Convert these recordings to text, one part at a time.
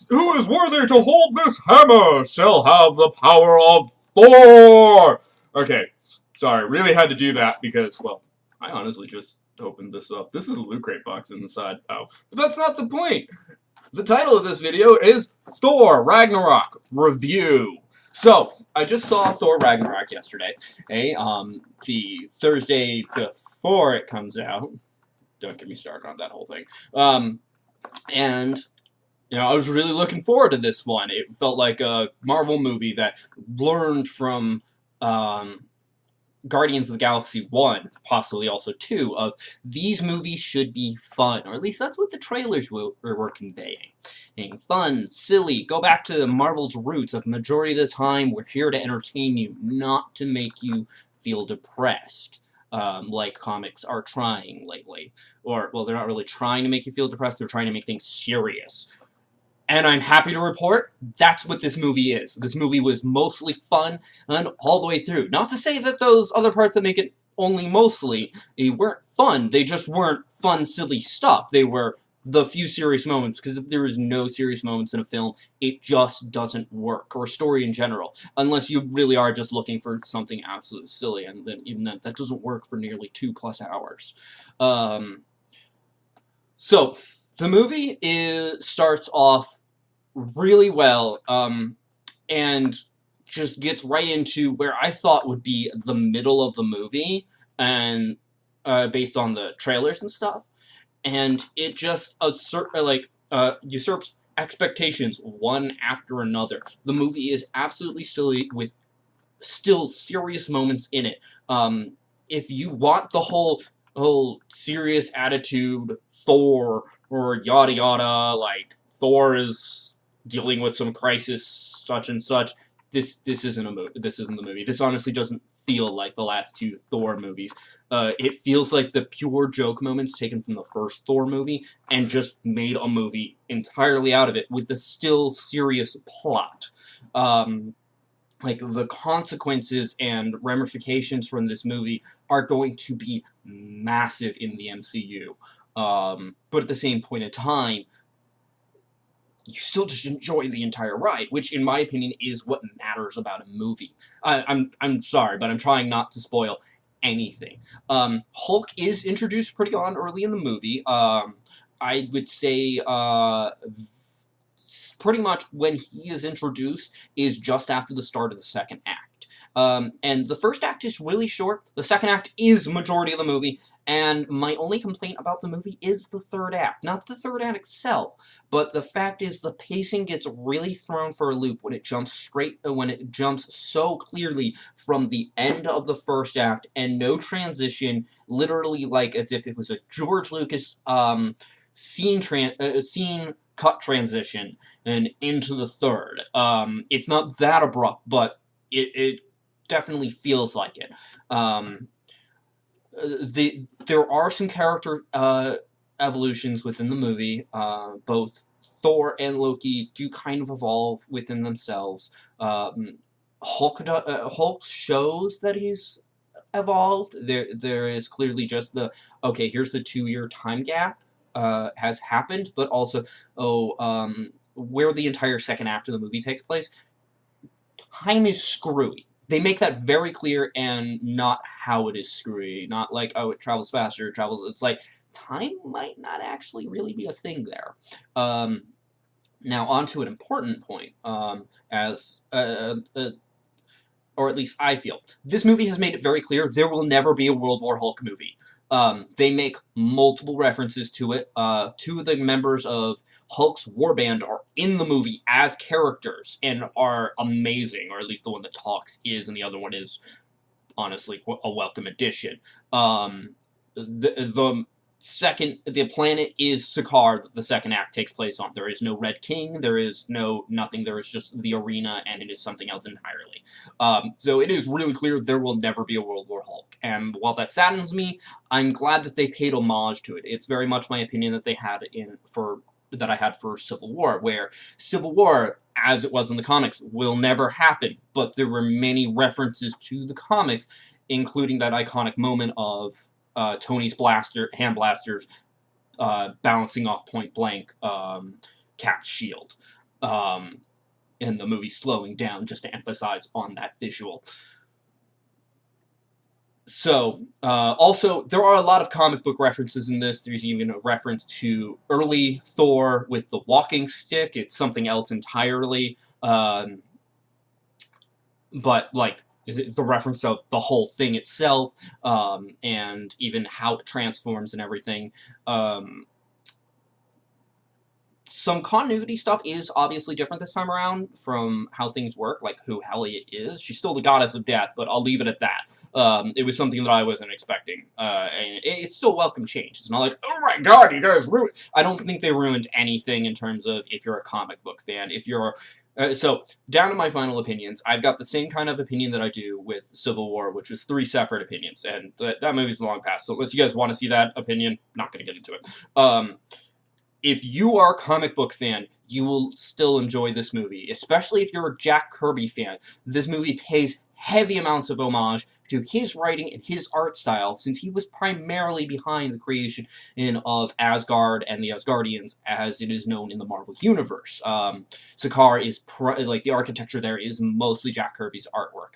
who is worthy to hold this hammer shall have the power of Thor. Okay, sorry, really had to do that because, well, I honestly just opened this up. This is a loot crate box inside. Oh, but that's not the point. The title of this video is Thor Ragnarok Review. So, I just saw Thor Ragnarok yesterday, the Thursday before it comes out. Don't get me started on that whole thing. And, you know, I was really looking forward to this one. It felt like a Marvel movie that learned from, Guardians of the Galaxy 1, possibly also 2, of these movies should be fun, or at least that's what the trailers were conveying. Being fun, silly, go back to Marvel's roots of majority of the time we're here to entertain you, not to make you feel depressed, like comics are trying lately. Or, well, they're not really trying to make you feel depressed, they're trying to make things serious. And I'm happy to report, that's what this movie is. This movie was mostly fun, and all the way through. Not to say that those other parts that make it only mostly, they weren't fun. They just weren't fun, silly stuff. They were the few serious moments, because if there is no serious moments in a film, it just doesn't work, or a story in general. Unless you really are just looking for something absolutely silly, and then even that doesn't work for nearly 2+ hours. So, the movie starts off really well, and just gets right into where I thought would be the middle of the movie, and based on the trailers and stuff, and it just usurps expectations one after another. The movie is absolutely silly with still serious moments in it. If you want the whole serious attitude Thor or yada yada, like Thor is dealing with some crisis such and such, this isn't a movie. This isn't the movie. This honestly doesn't feel like the last two Thor movies. It feels like the pure joke moments taken from the first Thor movie and just made a movie entirely out of it with a still serious plot. Like, the consequences and ramifications from this movie are going to be massive in the MCU. But at the same point in time, you still just enjoy the entire ride, which, in my opinion, is what matters about a movie. I'm sorry, but I'm trying not to spoil anything. Hulk is introduced pretty on early in the movie. I would say, pretty much when he is introduced is just after the start of the second act. And the first act is really short, the second act is majority of the movie, and my only complaint about the movie is the third act. Not the third act itself, but the fact is the pacing gets really thrown for a loop when it jumps so clearly from the end of the first act, and no transition, literally like as if it was a George Lucas, scene cut transition and into the third. It's not that abrupt, but it definitely feels like it. There are some character evolutions within the movie. Both Thor and Loki do kind of evolve within themselves. Hulk shows that he's evolved. There is clearly just okay, here's the 2-year time gap has happened, but also, where the entire second act of the movie takes place, time is screwy. They make that very clear, and not how it is screwy. Not like, oh, it travels faster, it's like, time might not actually really be a thing there. Now, on to an important point, or at least I feel. This movie has made it very clear there will never be a World War Hulk movie. They make multiple references to it. Two of the members of Hulk's warband are in the movie as characters and are amazing, or at least the one that talks is, and the other one is honestly a welcome addition. The planet is Sakaar that the second act takes place on. There is no Red King, there is nothing, there is just the arena, and it is something else entirely. So it is really clear there will never be a World War Hulk, and while that saddens me, I'm glad that they paid homage to it. It's very much my opinion that I had for Civil War, where Civil War, as it was in the comics, will never happen, but there were many references to the comics, including that iconic moment of Tony's hand blasters bouncing off point blank, Cap's shield. And the movie slowing down just to emphasize on that visual. So, also, there are a lot of comic book references in this. There's even a reference to early Thor with the walking stick. It's something else entirely. But, like, the reference of the whole thing itself, and even how it transforms and everything. Some continuity stuff is obviously different this time around from how things work, like who Helliot is. She's still the goddess of death, but I'll leave it at that. It was something that I wasn't expecting, and it's still welcome change. It's not like, oh my god, you guys ruined... I don't think they ruined anything in terms of if you're a comic book fan. If you're... so, down to my final opinions, I've got the same kind of opinion that I do with Civil War, which is 3 separate opinions, and that movie's long past, so unless you guys want to see that opinion, not going to get into it. If you are a comic book fan, you will still enjoy this movie, especially if you're a Jack Kirby fan. This movie pays heavy amounts of homage to his writing and his art style, since he was primarily behind the creation of Asgard and the Asgardians, as it is known in the Marvel Universe. Sakaar is, like, the architecture there is mostly Jack Kirby's artwork.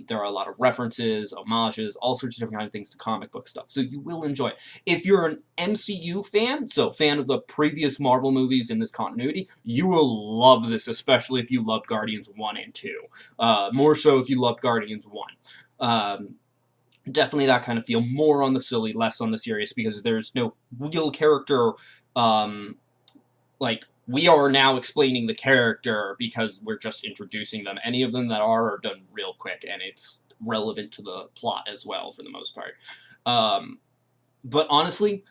There are a lot of references, homages, all sorts of different kind of things to comic book stuff, so you will enjoy it. If you're an MCU fan, so fan of the previous Marvel movies in this continuity, you will love this, especially if you loved Guardians 1 and 2. More so if you loved Guardians 1. Definitely that kind of feel. More on the silly, less on the serious, because there's no real character, like, we are now explaining the character because we're just introducing them. Any of them that are done real quick, and it's relevant to the plot as well, for the most part. But honestly,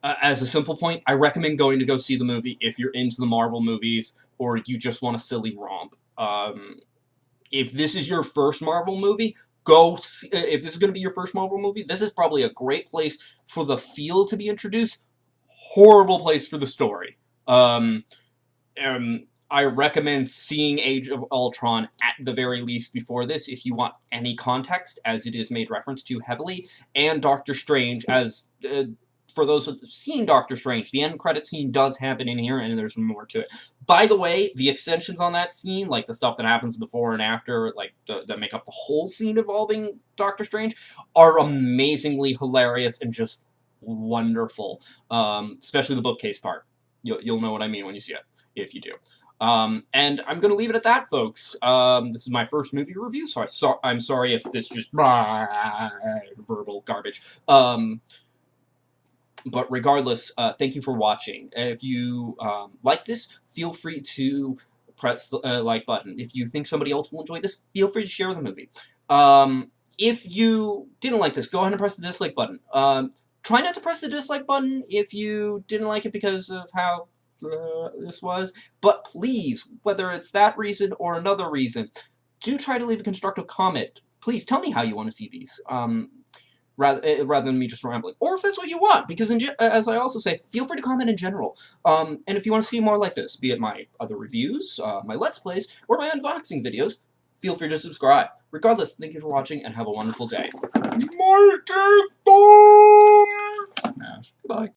as a simple point, I recommend going to go see the movie if you're into the Marvel movies, or you just want a silly romp. If this is your first Marvel movie, go see, if this is going to be your first Marvel movie, this is probably a great place for the feel to be introduced. Horrible place for the story. I recommend seeing Age of Ultron at the very least before this, if you want any context, as it is made reference to heavily, and Doctor Strange, as... for those who've seen Doctor Strange, the end credit scene does happen in here, and there's more to it. By the way, the extensions on that scene, like the stuff that happens before and after, like, that make up the whole scene involving Doctor Strange, are amazingly hilarious and just wonderful. Especially the bookcase part. You'll know what I mean when you see it, if you do. And I'm going to leave it at that, folks. This is my first movie review, so I'm sorry if this just... verbal garbage. But regardless, thank you for watching. If you like this, feel free to press the like button. If you think somebody else will enjoy this, feel free to share the movie. If you didn't like this, go ahead and press the dislike button. Try not to press the dislike button if you didn't like it because of how this was. But please, whether it's that reason or another reason, do try to leave a constructive comment. Please tell me how you want to see these. Rather than me just rambling. Or if that's what you want, because as I also say, feel free to comment in general. And if you want to see more like this, be it my other reviews, my Let's Plays, or my unboxing videos, feel free to subscribe. Regardless, thank you for watching, and have a wonderful day. Mighty Thor! Smash. Goodbye.